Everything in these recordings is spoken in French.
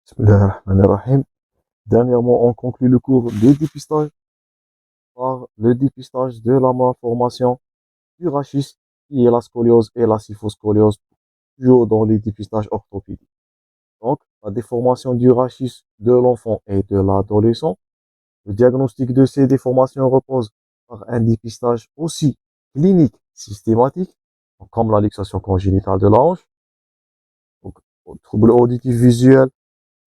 Bismillahirrahmanirrahim. Dernièrement, on conclut le cours de dépistage par le dépistage de la malformation du rachis, qui est la scoliose et la kyphoscoliose, toujours dans les dépistages orthopédiques. Donc, la déformation du rachis de l'enfant et de l'adolescent. Le diagnostic de ces déformations repose par un dépistage aussi clinique systématique, comme la luxation congénitale de la hanche, donc, troubles auditifs visuels,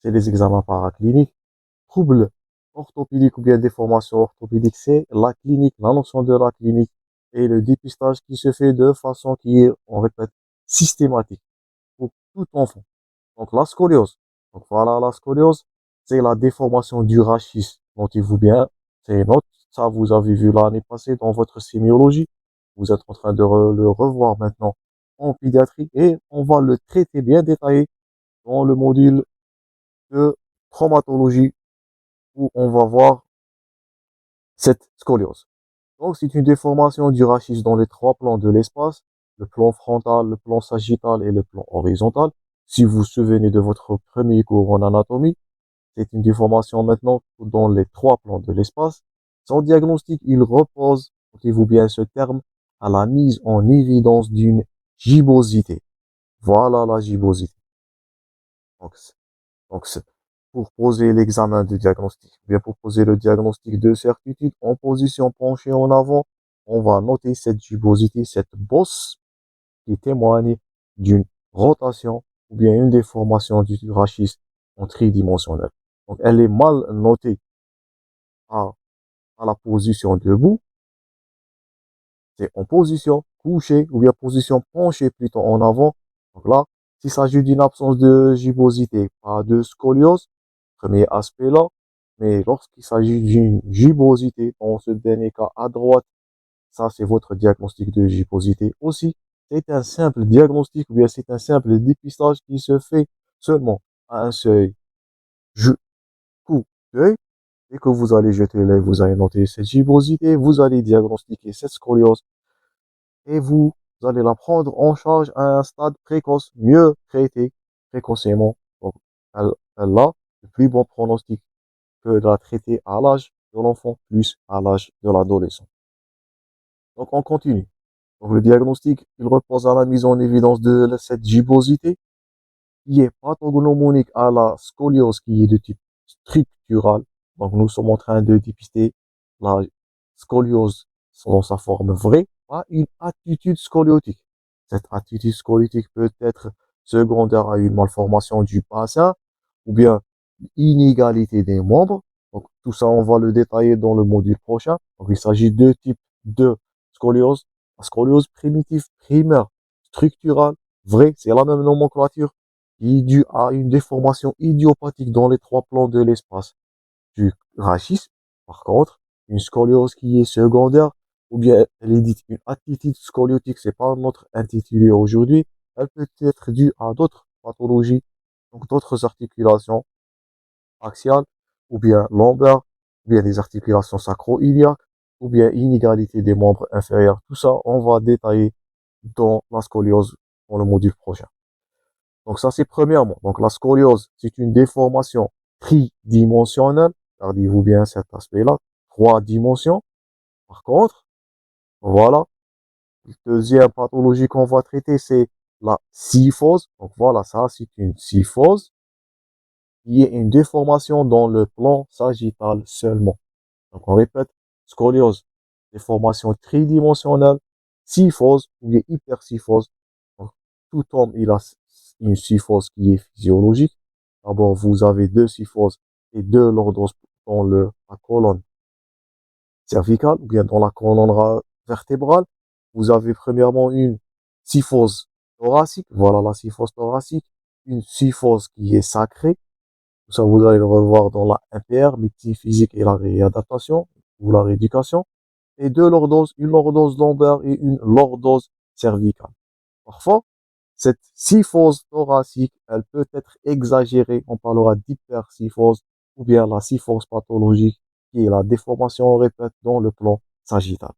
c'est les examens paracliniques. Troubles orthopédiques ou bien déformations orthopédiques, c'est la clinique, la notion de la clinique et le dépistage qui se fait de façon qui est, on répète, systématique pour tout enfant. Donc la scoliose. Donc voilà, la scoliose, c'est la déformation du rachis. Notez-vous bien, c'est note, ça vous avez vu l'année passée dans votre sémiologie. Vous êtes en train de le revoir maintenant en pédiatrie et on va le traiter bien détaillé dans le module de traumatologie où on va voir cette scoliose. Donc, c'est une déformation du rachis dans les trois plans de l'espace, le plan frontal, le plan sagittal et le plan horizontal. Si vous vous souvenez de votre premier cours en anatomie, c'est une déformation maintenant dans les trois plans de l'espace. Son diagnostic, il repose, notez-vous bien ce terme, à la mise en évidence d'une gibbosité. Voilà la gibbosité. Donc, donc, pour poser l'examen de diagnostic, ou bien pour poser le diagnostic de certitude en position penchée en avant, on va noter cette gibbosité, cette bosse qui témoigne d'une rotation ou bien une déformation du rachis en tridimensionnel. Donc, elle est mal notée à, à la position debout, c'est en position couchée ou bien position penchée plutôt en avant. Donc là, s'il s'agit d'une absence de gibbosité, pas de scoliose, premier aspect là, mais lorsqu'il s'agit d'une gibbosité, dans ce dernier cas à droite, ça c'est votre diagnostic de gibbosité aussi. C'est un simple diagnostic ou bien c'est un simple dépistage qui se fait seulement à un seuil coup d'œil. Dès que vous allez jeter l'œil, vous allez noter cette gibbosité, vous allez diagnostiquer cette scoliose et vous allez la prendre en charge à un stade précoce, mieux traité précocement. Donc, elle a le plus bon pronostic que de la traiter à l'âge de l'enfant plus à l'âge de l'adolescent. Donc, on continue. Donc, le diagnostic, il repose à la mise en évidence de cette gibbosité qui est pathognomonique à la scoliose qui est de type structural. Donc, nous sommes en train de dépister la scoliose selon sa forme vraie, pas une attitude scoliotique. Cette attitude scoliotique peut être secondaire à une malformation du bassin ou bien inégalité des membres. Donc, tout ça, on va le détailler dans le module prochain. Donc, il s'agit de deux types de scoliose. La scoliose primitive primaire structurale, vraie, c'est la même nomenclature, qui est due à une déformation idiopathique dans les trois plans de l'espace du rachis. Par contre, une scoliose qui est secondaire, ou bien elle est dite une attitude scoliotique, c'est pas notre intitulé aujourd'hui, elle peut être due à d'autres pathologies, donc d'autres articulations axiales, ou bien lombaires, ou bien des articulations sacro-iliaques, ou bien inégalité des membres inférieurs. Tout ça, on va détailler dans la scoliose dans le module prochain. Donc ça, c'est premièrement. Donc la scoliose, c'est une déformation tridimensionnelle. Gardez-vous bien cet aspect-là. Trois dimensions. Par contre, voilà. La deuxième pathologie qu'on va traiter, c'est la kyphose. Donc voilà, ça, c'est une kyphose qui est une déformation dans le plan sagittal seulement. Donc on répète, scoliose, déformation tridimensionnelle, kyphose ou bien hyperkyphose. Donc, tout homme, il a une kyphose qui est physiologique. D'abord, vous avez deux kyphoses et deux lordoses dans la colonne cervicale ou bien dans la colonne vertébrale. Vous avez premièrement une kyphose thoracique. Voilà la kyphose thoracique. Une kyphose qui est sacrée. Ça, vous allez le revoir dans la MPR, médecine physique et la réadaptation ou la rééducation. Et deux lordoses, une lordose lombaire et une lordose cervicale. Parfois, cette kyphose thoracique, elle peut être exagérée. On parlera d'hyperkyphose ou bien la kyphose pathologique, qui est la déformation, on répète, dans le plan sagittal.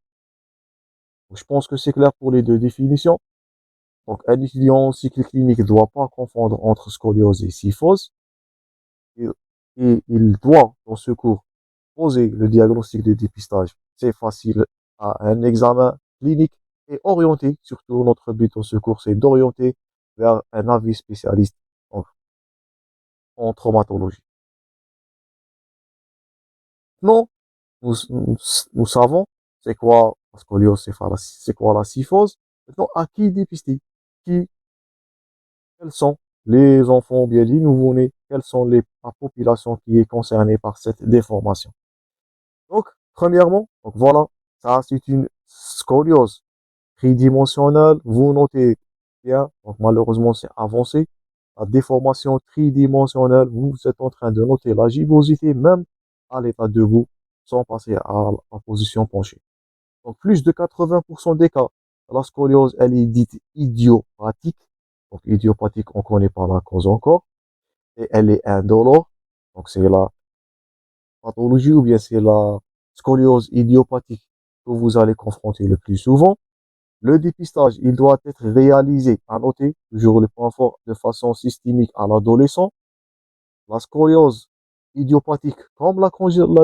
Donc, je pense que c'est clair pour les deux définitions. Donc, un étudiant en cycle clinique ne doit pas confondre entre scoliose et kyphose. et, et il doit, dans ce cours, poser le diagnostic de dépistage. C'est facile à un examen clinique et orienté, surtout notre but dans ce cours, c'est d'orienter vers un avis spécialiste en, en traumatologie. Non, nous savons c'est quoi la scoliose, c'est quoi la syphose. Maintenant, à qui dépister? Qui, quels sont les enfants, bien les nouveau-nés, quelles sont la population qui est concernée par cette déformation? Donc, premièrement, donc voilà, ça c'est une scoliose tridimensionnelle. Vous notez bien, donc malheureusement c'est avancé. La déformation tridimensionnelle, vous êtes en train de noter la gibbosité même à l'état debout, sans passer à la position penchée. Donc plus de 80% des cas, la scoliose, elle est dite idiopathique. Donc idiopathique, on connaît pas la cause encore. Et elle est indolore. Donc c'est la pathologie ou bien c'est la scoliose idiopathique que vous allez confronter le plus souvent. Le dépistage, il doit être réalisé, à noter, toujours le point fort, de façon systémique à l'adolescent. La scoliose idiopathique, comme la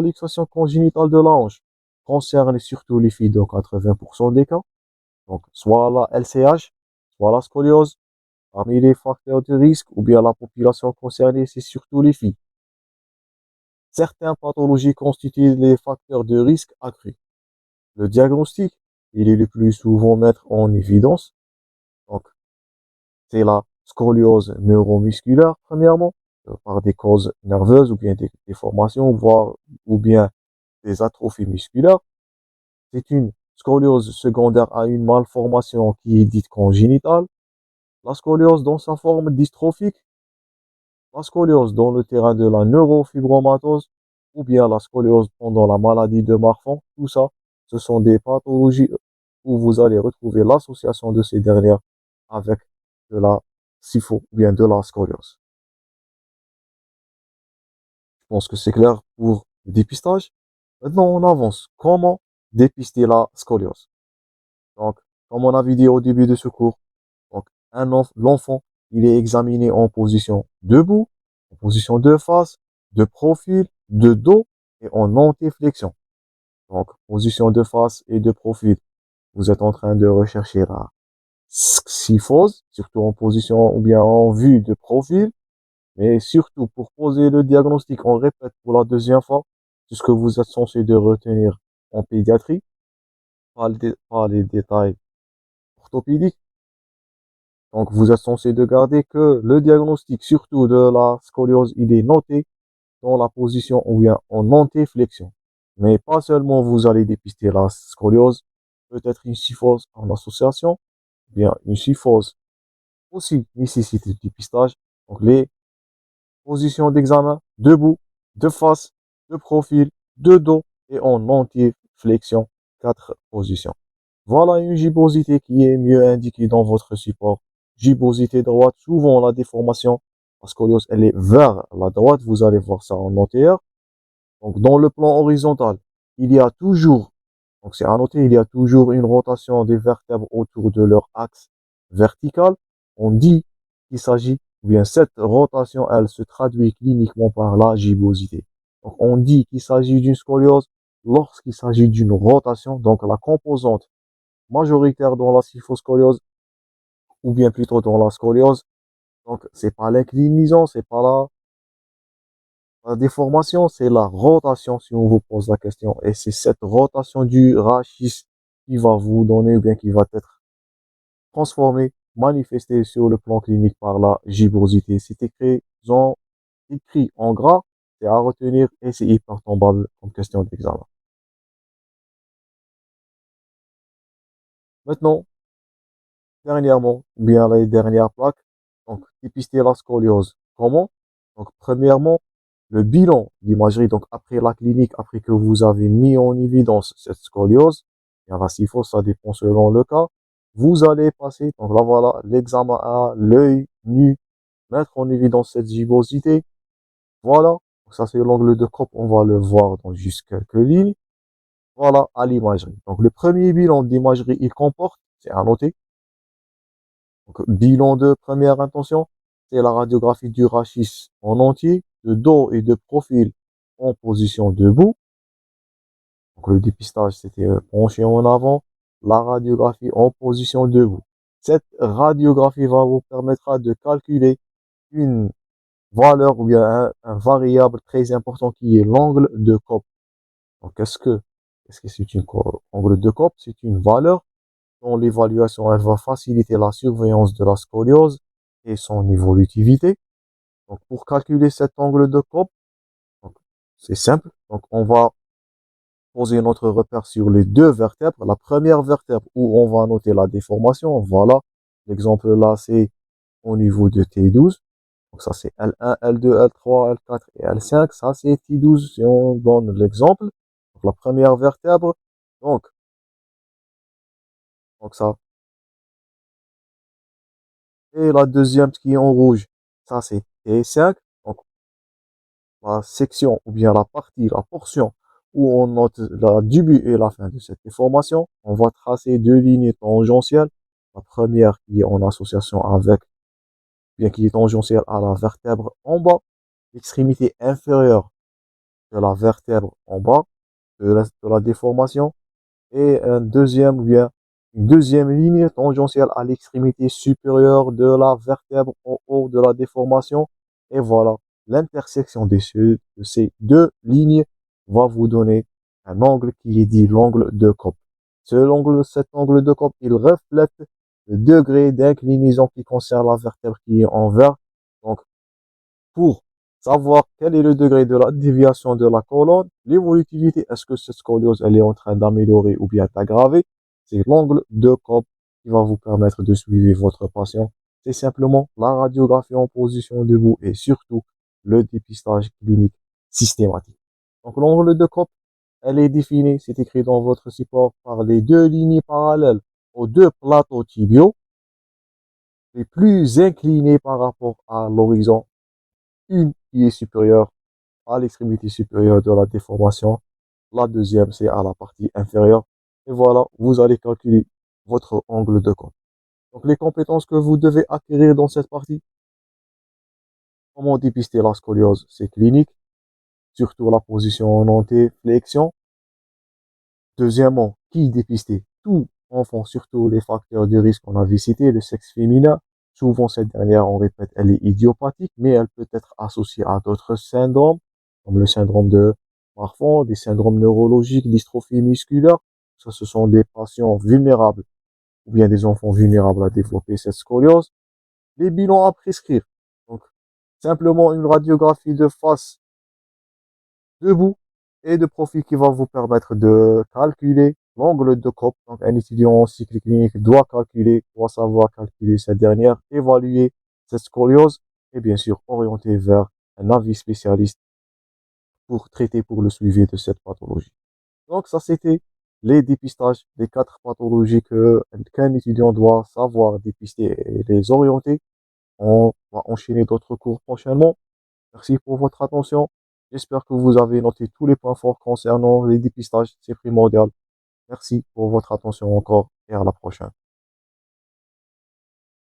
luxation congénitale de la hanche, concerne surtout les filles dans 80% des cas. Donc, soit la LCH, soit la scoliose. Parmi les facteurs de risque ou bien la population concernée, c'est surtout les filles. Certaines pathologies constituent les facteurs de risque accrus. Le diagnostic, il est le plus souvent mettre en évidence. Donc, c'est la scoliose neuromusculaire, premièrement, par des causes nerveuses ou bien des déformations, voire ou bien des atrophies musculaires. C'est une scoliose secondaire à une malformation qui est dite congénitale. La scoliose dans sa forme dystrophique, la scoliose dans le terrain de la neurofibromatose, ou bien la scoliose pendant la maladie de Marfan, tout ça, ce sont des pathologies où vous allez retrouver l'association de ces dernières avec de la SIFO, ou bien de la scoliose. Je pense que c'est clair pour le dépistage. Maintenant, on avance. Comment dépister la scoliose? Donc, comme on avait dit au début de ce cours, donc, l'enfant, il est examiné en position debout, en position de face, de profil, de dos et en antéflexion. Donc, position de face et de profil. Vous êtes en train de rechercher la syphose, surtout en position ou bien en vue de profil. Mais surtout, pour poser le diagnostic, on répète pour la deuxième fois, c'est ce que vous êtes censé de retenir en pédiatrie, pas les détails orthopédiques. Donc, vous êtes censé de garder que le diagnostic, surtout de la scoliose, il est noté dans la position ou bien en antéflexion. Mais pas seulement vous allez dépister la scoliose, peut-être une syphose en association, bien une syphose aussi nécessite du dépistage. Donc, les positions d'examen, debout, de face, de profil, de dos et en antéflexion, 4 positions. Voilà une gibbosité qui est mieux indiquée dans votre support. Gibbosité droite, souvent la déformation, la scoliose, elle est vers la droite. Vous allez voir ça en antérieur. Donc, dans le plan horizontal, il y a toujours, donc c'est à noter, il y a toujours une rotation des vertèbres autour de leur axe vertical. On dit qu'il s'agit, ou bien cette rotation, elle se traduit cliniquement par la gibbosité. Donc, on dit qu'il s'agit d'une scoliose lorsqu'il s'agit d'une rotation, donc la composante majoritaire dans la kyphoscoliose, ou bien plutôt dans la scoliose. Donc, c'est pas l'inclinaison, c'est pas la déformation, c'est la rotation, si on vous pose la question. Et c'est cette rotation du rachis qui va vous donner, ou bien qui va être transformée, manifestée sur le plan clinique par la gibbosité. C'est écrit en gras, c'est à retenir et c'est hyper tombable comme question d'examen. Maintenant, dernièrement, ou bien les dernières plaques, donc dépister la scoliose. Comment? Donc premièrement, le bilan d'imagerie, donc après la clinique, après que vous avez mis en évidence cette scoliose, bien là s'il faut, ça dépend selon le cas, vous allez passer, donc là voilà, l'examen à l'œil nu, mettre en évidence cette gibbosité, voilà, donc ça c'est l'angle de coupe, on va le voir dans juste quelques lignes, voilà, à l'imagerie. Donc le premier bilan d'imagerie, il comporte, c'est à noter, donc, bilan de première intention, c'est la radiographie du rachis en entier. de dos et de profil en position debout. Donc le dépistage, c'était penché en avant, la radiographie en position debout. Cette radiographie va vous permettre de calculer une valeur ou bien un variable très important qui est l'angle de COP. Donc est-ce que c'est une angle de COP? C'est une valeur dont l'évaluation elle va faciliter la surveillance de la scoliose et son évolutivité. Donc pour calculer cet angle de COP, c'est simple. Donc on va poser notre repère sur les deux vertèbres. La première vertèbre où on va noter la déformation, voilà. L'exemple là, c'est au niveau de T12. Donc ça, c'est L1, L2, L3, L4 et L5. Ça, c'est T12 si on donne l'exemple. Donc la première vertèbre. Donc, donc ça. Et la deuxième qui est en rouge, ça, c'est T5. Donc la section ou bien la partie, la portion où on note le début et la fin de cette déformation. On va tracer deux lignes tangentielles. La première qui est en association avec, bien qui est tangentielle à la vertèbre en bas, l'extrémité inférieure de la vertèbre en bas de la déformation et un deuxième, ou bien une deuxième ligne tangentielle à l'extrémité supérieure de la vertèbre en haut de la déformation. Et voilà, l'intersection de ces deux lignes va vous donner un angle qui est dit l'angle de Cope. Cet angle de Cope, il reflète le degré d'inclinaison qui concerne la vertèbre qui est en vert. Donc, pour savoir quel est le degré de la déviation de la colonne, l'évolutivité, est-ce que cette scoliose elle est en train d'améliorer ou bien d'aggraver, c'est l'angle de Cope qui va vous permettre de suivre votre patient. C'est simplement la radiographie en position debout et surtout le dépistage clinique systématique. Donc l'angle de Cope, elle est définie, c'est écrit dans votre support, par les deux lignes parallèles aux deux plateaux tibiaux, les plus inclinés par rapport à l'horizon, une qui est supérieure à l'extrémité supérieure de la déformation. La deuxième, c'est à la partie inférieure. Et voilà, vous allez calculer votre angle de compte. Donc, les compétences que vous devez acquérir dans cette partie, comment dépister la scoliose, c'est clinique, surtout la position en anté-flexion. Deuxièmement, qui dépister? Tout enfant, surtout les facteurs de risque qu'on avait cités, le sexe féminin. Souvent, cette dernière, on répète, elle est idiopathique, mais elle peut être associée à d'autres syndromes, comme le syndrome de Marfan, des syndromes neurologiques, dystrophie musculaire. Ça, ce sont des patients vulnérables, ou bien des enfants vulnérables à développer cette scoliose. Les bilans à prescrire. Donc, simplement une radiographie de face debout et de profil qui va vous permettre de calculer l'angle de COP. Donc, un étudiant en cycle clinique doit savoir calculer cette dernière, évaluer cette scoliose et bien sûr orienter vers un avis spécialiste pour traiter pour le suivi de cette pathologie. Donc, ça, c'était les dépistages des 4 pathologies qu'un étudiant doit savoir dépister et les orienter. On va enchaîner d'autres cours prochainement. Merci pour votre attention. J'espère que vous avez noté tous les points forts concernant les dépistages. C'est primordial. Merci pour votre attention encore et à la prochaine.